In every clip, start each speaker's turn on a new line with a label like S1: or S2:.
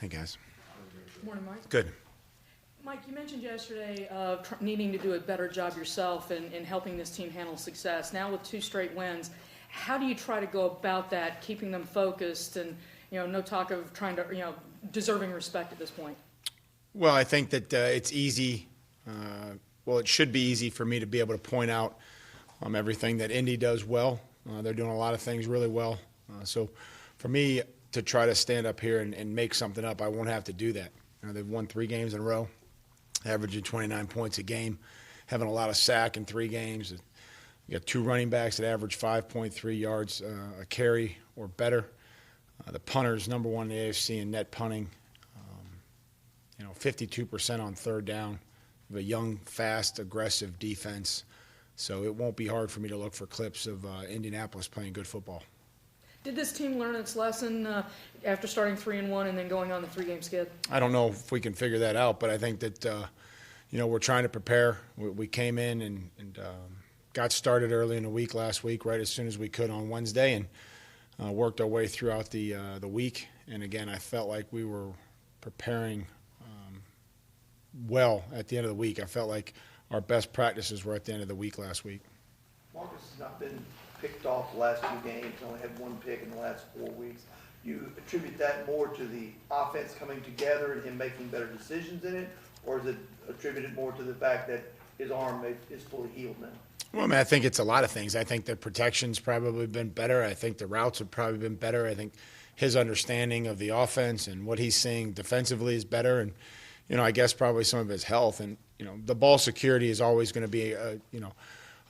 S1: Hey, guys.
S2: Morning, Mike.
S1: Good.
S2: Mike, you mentioned yesterday needing to do a better job yourself in helping this team handle success. Now with 2 straight wins, how do you try to go about that, keeping them focused and, no talk of trying to, deserving respect at this point?
S1: Well, I think that it's easy. It should be easy for me to be able to point out everything that Indy does well. They're doing a lot of things really well. So for me to try to stand up here and make something up, I won't have to do that. They've won 3 games in a row, averaging 29 points a game, having a lot of sack in 3 games. You got 2 running backs that average 5.3 yards a carry or better. The punter's number 1 in the AFC in net punting. 52% on 3rd down. We have a young, fast, aggressive defense. So it won't be hard for me to look for clips of Indianapolis playing good football.
S2: Did this team learn its lesson after starting 3-1 and then going on the 3-game skid?
S1: I don't know if we can figure that out, but I think that we're trying to prepare. We came in and got started early in the week last week, right as soon as we could on Wednesday, and worked our way throughout the week. And again, I felt like we were preparing well at the end of the week. I felt like our best practices were at the end of the week last week.
S3: Marcus has not been picked off the last 2 games, only had 1 pick in the last 4 weeks. You attribute that more to the offense coming together and him making better decisions in it, or is it attributed more to the fact that his arm is fully healed now?
S1: Well, I think it's a lot of things. I think the protection's probably been better. I think the routes have probably been better. I think his understanding of the offense and what he's seeing defensively is better. And, I guess probably some of his health. And, the ball security is always going to be,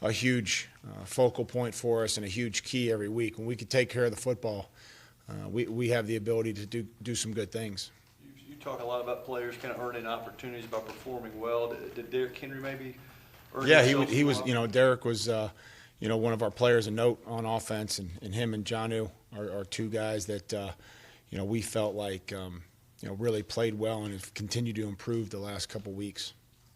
S1: a huge focal point for us and a huge key every week. When we can take care of the football, we have the ability to do some good things.
S4: You talk a lot about players kind of earning opportunities by performing well. Did Derrick Henry maybe earn
S1: he was, Derrick was, one of our players of note on offense, and him and Jonnu are 2 guys that, we felt like, really played well and have continued to improve the last couple weeks.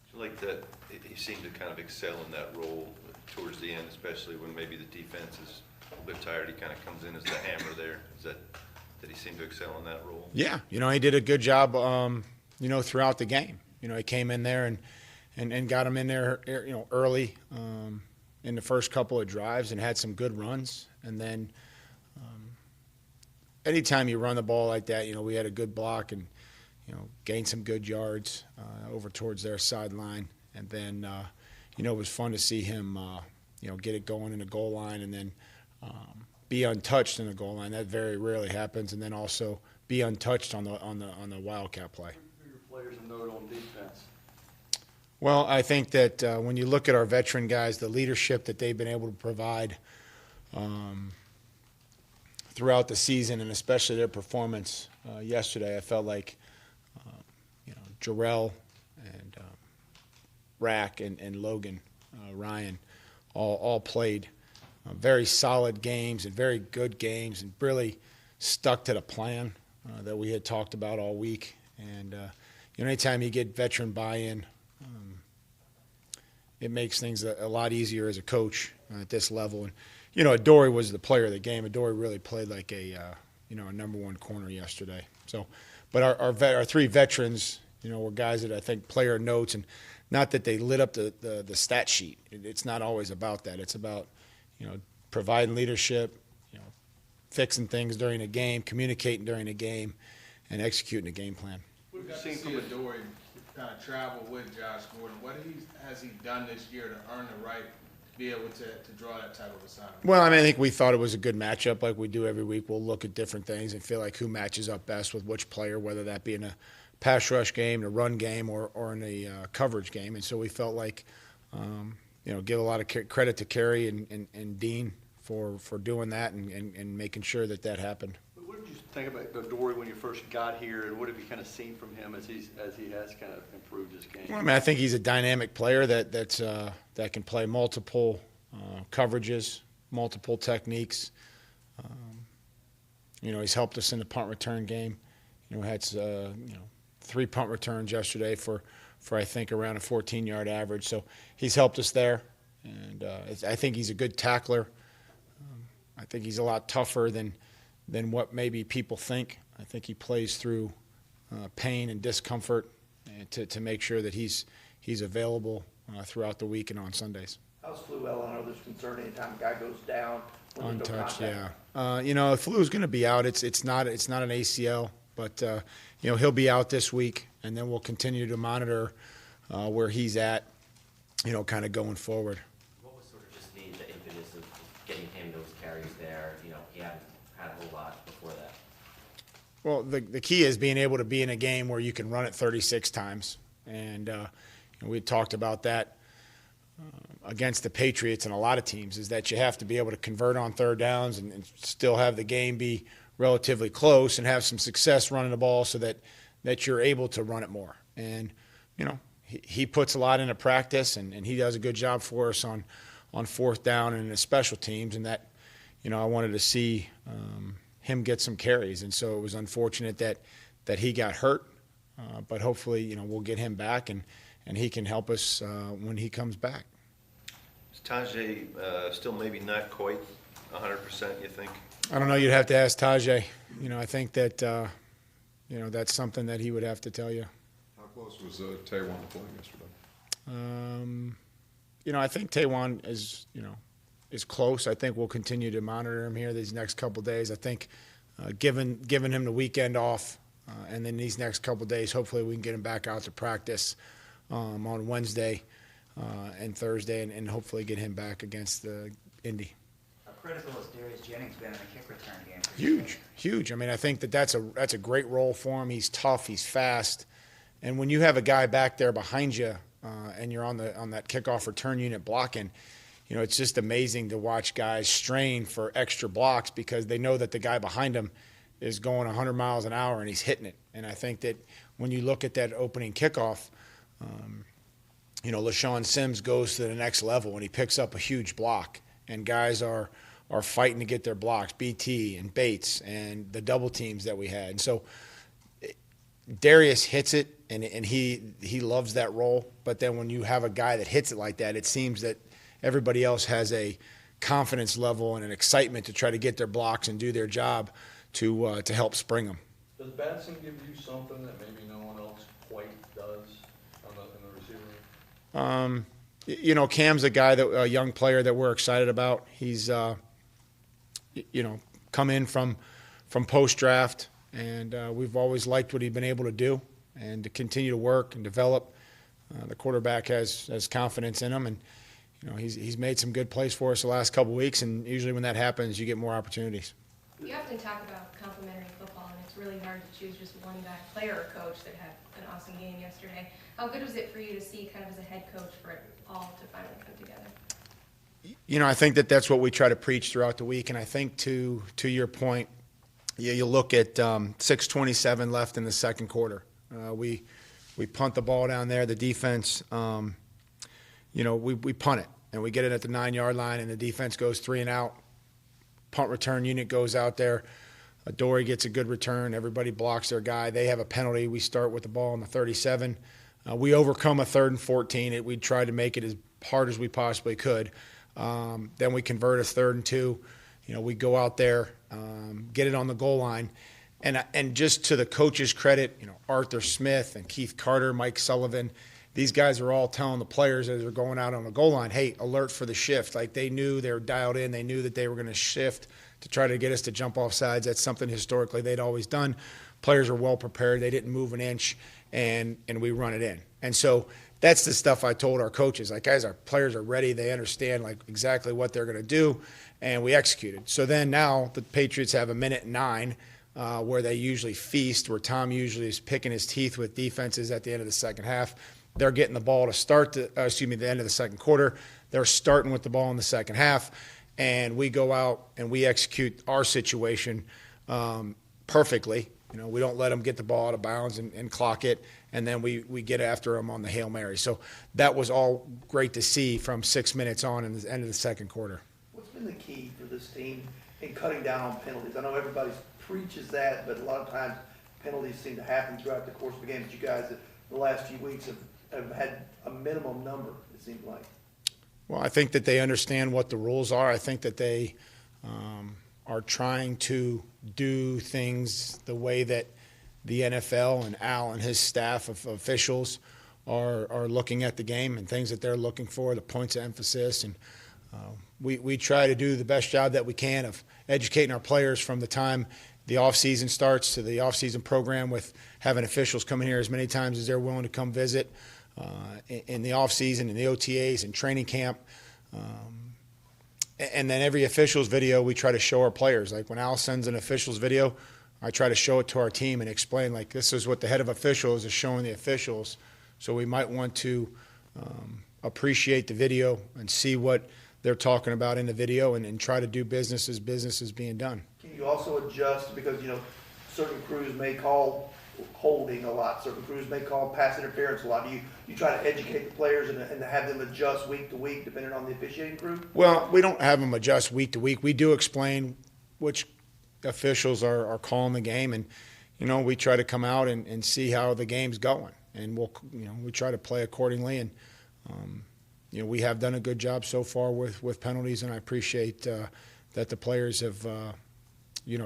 S5: I feel like that he seemed to kind of excel in that role towards the end, especially when maybe the defense is a little bit tired. He kind of comes in as the hammer there. Is that he seemed to excel in that role?
S1: Yeah, he did a good job, throughout the game. He came in there and got him in there, early in the first couple of drives and had some good runs. And then anytime you run the ball like that, we had a good block and, gained some good yards over towards their sideline. And then, it was fun to see him, get it going in the goal line and then be untouched in the goal line. That very rarely happens. And then also be untouched on the Wildcat play.
S4: Who are your players of note on defense?
S1: Well, I think that when you look at our veteran guys, the leadership that they've been able to provide throughout the season, and especially their performance yesterday, I felt like Jarrell and Rack and Logan Ryan all played very solid games and very good games and really stuck to the plan that we had talked about all week. And anytime you get veteran buy-in, it makes things a lot easier as a coach at this level. And Adoree was the player of the game. Adoree really played like a number 1 corner yesterday. So, but our 3 veterans, were guys that I think player notes, and not that they lit up the stat sheet. It's not always about that. It's about providing leadership, fixing things during a game, communicating during a game, and executing a game plan.
S6: We've got to see Adoree kind of travel with Josh Gordon. What has he done this year to earn the right to be able to draw that type of assignment?
S1: Well, I think we thought it was a good matchup like we do every week. We'll look at different things and feel like who matches up best with which player, whether that be in a pass rush game, a run game, or in a coverage game. And so we felt like, give a lot of credit to Kerry and Dean for doing that and making sure that happened.
S4: What did you think about Adoree when you first got here, and what have you kind of seen from him as he has kind of improved his game?
S1: Well, I think he's a dynamic player that can play multiple coverages, multiple techniques. He's helped us in the punt return game. Had 3 punt returns yesterday for I think around a 14-yard average. So he's helped us there, and I think he's a good tackler. I think he's a lot tougher than what maybe people think. I think he plays through pain and discomfort to make sure that he's available throughout the week and on Sundays.
S3: How's Flu L? I know there's concern anytime a guy goes down. when there's no
S1: Untouched,
S3: contact.
S1: yeah. If Flu's going to be out, it's not an ACL, but he'll be out this week, and then we'll continue to monitor where he's at, kind of going forward.
S7: What was sort of just the impetus of getting him those carries there? He hadn't had a whole lot before that.
S1: Well, the key is being able to be in a game where you can run it 36 times, and we talked about that against the Patriots and a lot of teams, is that you have to be able to convert on third downs and still have the game be relatively close and have some success running the ball so that you're able to run it more. And, he puts a lot into practice, and he does a good job for us on fourth down and in the special teams, and that, I wanted to see him get some carries. And so it was unfortunate that he got hurt, but hopefully, we'll get him back and he can help us when he comes back.
S5: Is Tajay still maybe not quite 100%, you think?
S1: I don't know. You'd have to ask Tajay. I think that, that's something that he would have to tell you.
S8: How close was Taiwan to playing yesterday?
S1: I think Taiwan is close. I think we'll continue to monitor him here these next couple of days. I think giving him the weekend off, and then these next couple of days, hopefully we can get him back out to practice on Wednesday and Thursday, and hopefully get him back against Indy.
S9: How critical has Darius Jennings been in the kick return game?
S1: Huge. I mean, I think that's a great role for him. He's tough. He's fast. And when you have a guy back there behind you, and you're on that kickoff return unit blocking, it's just amazing to watch guys strain for extra blocks because they know that the guy behind them is going 100 miles an hour and he's hitting it. And I think that when you look at that opening kickoff, LaShawn Sims goes to the next level and he picks up a huge block, and guys are fighting to get their blocks, BT and Bates and the double teams that we had. And so Darius hits it, and he loves that role. But then when you have a guy that hits it like that, it seems that everybody else has a confidence level and an excitement to try to get their blocks and do their job to help spring them.
S4: Does Batson give you something that maybe no one else quite does in the receiving room?
S1: Cam's a young player that we're excited about. He's, come in from post-draft, and we've always liked what he's been able to do and to continue to work and develop. The quarterback has confidence in him, and he's made some good plays for us the last couple of weeks, and usually when that happens, you get more opportunities.
S10: You often talk about complementary football, and it's really hard to choose just one guy, player or coach, that had an awesome game yesterday. How good was it for you to see, kind of as a head coach, for it all to finally come together?
S1: I think that's what we try to preach throughout the week, and I think to your point, you look at 6:27 left in the second quarter. We punt the ball down there. The defense, we punt it, and we get it at the 9-yard line, and the defense goes 3 and out. Punt return unit goes out there. Dory gets a good return. Everybody blocks their guy. They have a penalty. We start with the ball on the 37. We overcome a 3rd and 14. We tried to make it as hard as we possibly could. Then we convert a 3rd and 2. We go out there, get it on the goal line. And just to the coach's credit, Arthur Smith and Keith Carter, Mike Sullivan, these guys are all telling the players as they're going out on the goal line, hey, alert for the shift. Like, they knew they were dialed in. They knew that they were going to shift to try to get us to jump off sides. That's something historically they'd always done. Players are well prepared. They didn't move an inch, and we run it in. And so that's the stuff I told our coaches. Like, guys, our players are ready. They understand, exactly what they're going to do, and we executed. So then now the Patriots have 1:09 where they usually feast, where Tom usually is picking his teeth with defenses at the end of the second half. They're getting the ball to start the end of the second quarter. They're starting with the ball in the second half, and we go out and we execute our situation perfectly. We don't let them get the ball out of bounds and clock it, and then we get after them on the Hail Mary. So that was all great to see from 6 minutes on in the end of the second quarter.
S3: What's been the key for this team in cutting down on penalties? I know everybody preaches that, but a lot of times penalties seem to happen throughout the course of the game. But you guys, the last few weeks, have had a minimum number, it seems like.
S1: Well, I think that they understand what the rules are. I think that they are trying to do things the way that the NFL and Al and his staff of officials are looking at the game and things that they're looking for, the points of emphasis. And we try to do the best job that we can of educating our players from the time the off-season starts to the off-season program, with having officials come in here as many times as they're willing to come visit in the off-season, in the OTAs, and training camp. And then every officials video we try to show our players. Like when Al sends an officials video, I try to show it to our team and explain, like, this is what the head of officials is showing the officials. So we might want to appreciate the video and see what they're talking about in the video, and try to do business as business is being done.
S3: Can you also adjust, because, certain crews may call holding a lot, certain crews may call pass interference a lot. Do you try to educate the players and have them adjust week to week depending on the officiating crew?
S1: Well, we don't have them adjust week to week. We do explain which officials are calling the game, and we try to come out and see how the game's going, and we try to play accordingly. And we have done a good job so far with penalties, and I appreciate that the players have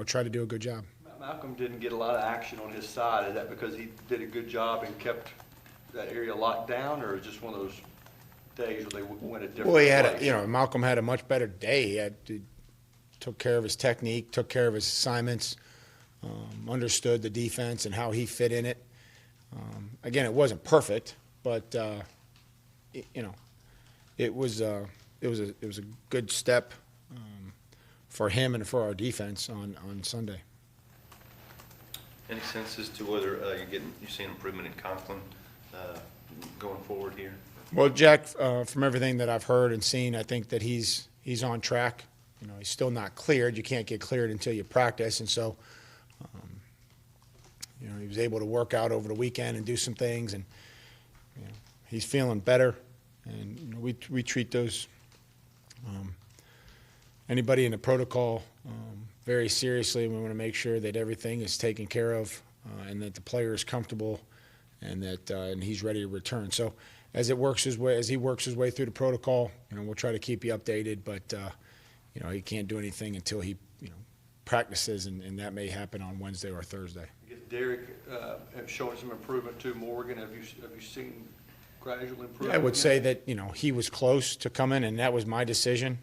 S1: tried to do a good job.
S11: Malcolm didn't get a lot of action on his side. Is that because he did a good job and kept that area locked down, or just one of those days where they went a different place?
S1: Malcolm had a much better day. He took care of his technique, took care of his assignments, understood the defense and how he fit in it. Again, it wasn't perfect, but it was a good step for him and for our defense on Sunday.
S5: Any sense as to whether you're seeing improvement in Conklin going forward here?
S1: Well, Jack, from everything that I've heard and seen, I think that he's on track. He's still not cleared. You can't get cleared until you practice, and so he was able to work out over the weekend and do some things, and he's feeling better. And we treat those anybody in the protocol very seriously. We want to make sure that everything is taken care of and that the player is comfortable and that and he's ready to return. So as he works his way through the protocol, we'll try to keep you updated. But he can't do anything until he practices, and that may happen on Wednesday or Thursday.
S11: I guess Derek showing some improvement too. Morgan, have you seen gradual improvement?
S1: I would say that he was close to coming, and that was my decision.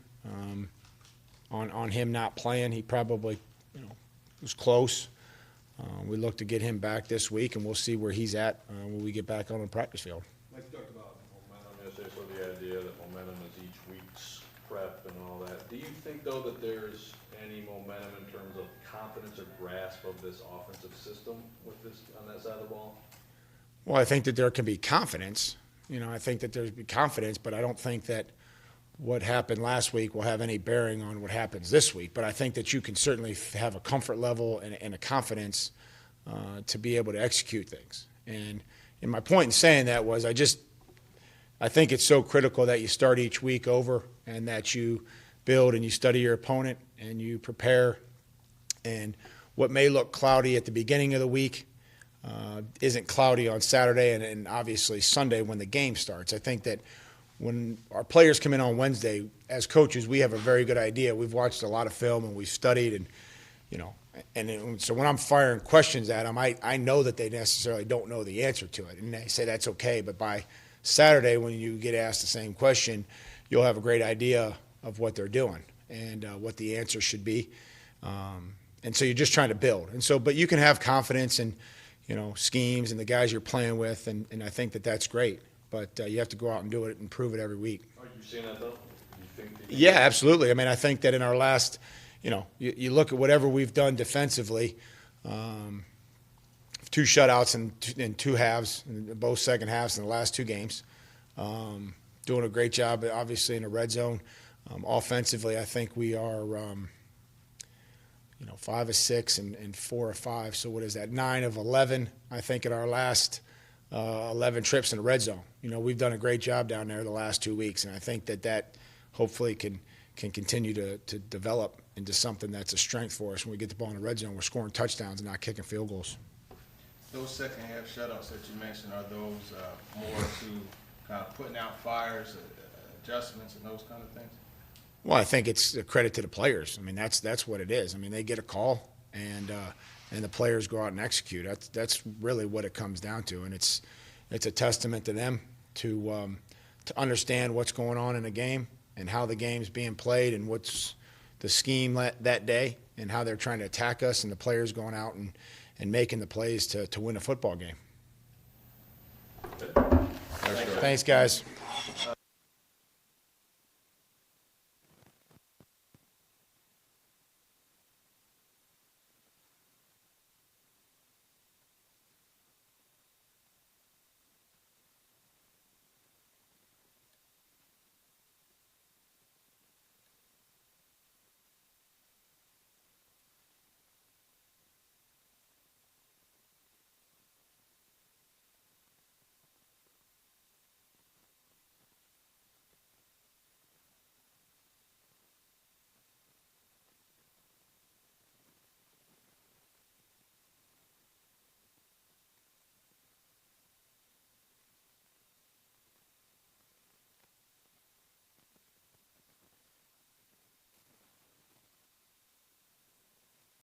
S1: On him not playing, he probably was close. We look to get him back this week, and we'll see where he's at when we get back on the practice field.
S4: Like you talked about momentum yesterday, so the idea that momentum is each week's prep and all that. Do you think, though, that there's any momentum in terms of confidence or grasp of this offensive system with this on that side of the ball?
S1: Well, I think that there can be confidence. I think that there's confidence, but I don't think that what happened last week will have any bearing on what happens this week. But I think that you can certainly have a comfort level and a confidence to be able to execute things. And my point in saying that was I think it's so critical that you start each week over and that you build and you study your opponent and you prepare. And what may look cloudy at the beginning of the week isn't cloudy on Saturday and obviously Sunday when the game starts. I think that when our players come in on Wednesday, as coaches, we have a very good idea. We've watched a lot of film and we've studied, and so when I'm firing questions at them, I know that they necessarily don't know the answer to it, and they say that's okay. But by Saturday, when you get asked the same question, you'll have a great idea of what they're doing and what the answer should be. And so you're just trying to build. And so, but you can have confidence in schemes and the guys you're playing with, and I think that that's great. But you have to go out and do it and prove it every week.
S4: Are you seeing that, though? You think
S1: Yeah, absolutely. I mean, I think that in our last, you look at whatever we've done defensively, 2 shutouts in 2 halves, in both second halves in the last 2 games. Doing a great job, obviously, in the red zone. Offensively, I think we are, 5 of 6 and 4 of 5. So what is that? 9 of 11, I think, in our last 11 trips in the red zone. We've done a great job down there the last 2 weeks, and I think that hopefully can continue to develop into something that's a strength for us. When we get the ball in the red zone, we're scoring touchdowns and not kicking field goals.
S6: Those second half shutouts that you mentioned, are those more to kind of putting out fires, adjustments, and those kind of things?
S1: Well, I think it's a credit to the players. I mean, that's what it is. I mean, they get a call, and and the players go out and execute. That's really what it comes down to, and it's a testament to them to understand what's going on in the game and how the game's being played and what's the scheme that day and how they're trying to attack us, and the players going out and making the plays to win a football game. Thanks, guys.